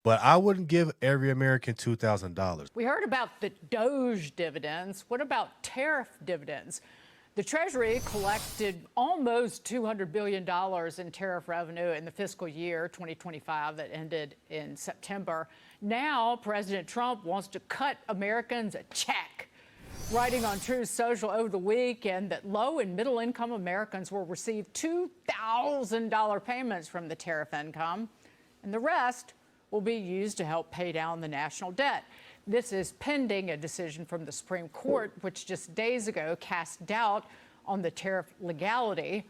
but I wouldn't give every American $2,000. We heard about the Doge dividends. What about tariff dividends? The Treasury collected almost $200 billion in tariff revenue in the fiscal year 2025 that ended in September. Now, President Trump wants to cut Americans a check, writing on Truth Social over the weekend that low and middle income Americans will receive $2,000 payments from the tariff income, and the rest will be used to help pay down the national debt. This is pending a decision from the Supreme Court, which just days ago cast doubt on the tariff legality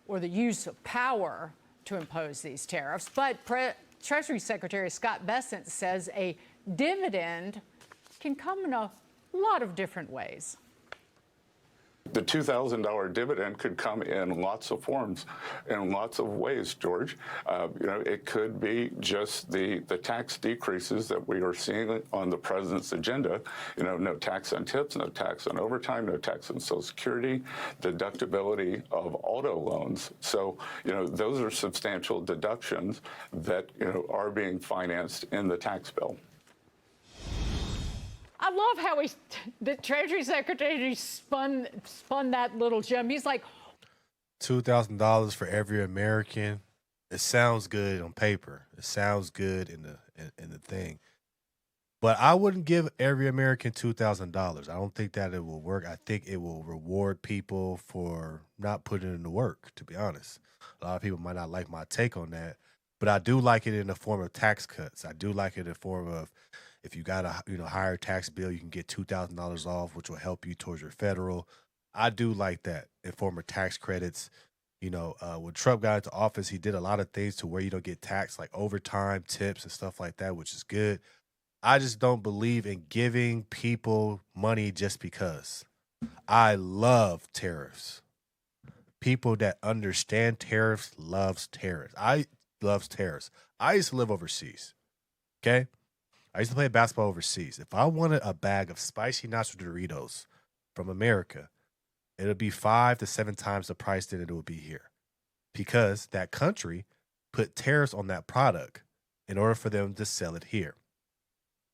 or the use of power to impose these tariffs. But Treasury Secretary Scott Bessent says a dividend can come in a lot of different ways. The $2,000 dividend could come in lots of forms, in lots of ways, George. It could be just the tax decreases that we are seeing on the president's agenda. No tax on tips, no tax on overtime, no tax on Social Security, deductibility of auto loans. So, those are substantial deductions that, are being financed in the tax bill. I love how the Treasury Secretary spun that little gem. He's like, $2,000 for every American. It sounds good on paper. It sounds good in the thing. But I wouldn't give every American $2,000. I don't think that it will work. I think it will reward people for not putting in the work, to be honest. A lot of people might not like my take on that, but I do like it in the form of tax cuts. I do like it in the form of, if you got a higher tax bill, you can get $2,000 off, which will help you towards your federal. I do like that in form of tax credits. When Trump got into office, he did a lot of things to where you don't get taxed, like overtime, tips, and stuff like that, which is good. I just don't believe in giving people money just because. I love tariffs. People that understand tariffs loves tariffs. I love tariffs. I used to live overseas. Okay? I used to play basketball overseas. If I wanted a bag of spicy nacho Doritos from America, it would be 5 to 7 times the price that it would be here, because that country put tariffs on that product in order for them to sell it here.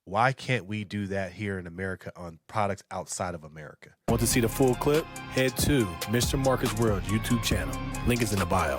Why can't we do that here in America on products outside of America? Want to see the full clip? Head to Mr. Marcus World YouTube channel. Link is in the bio.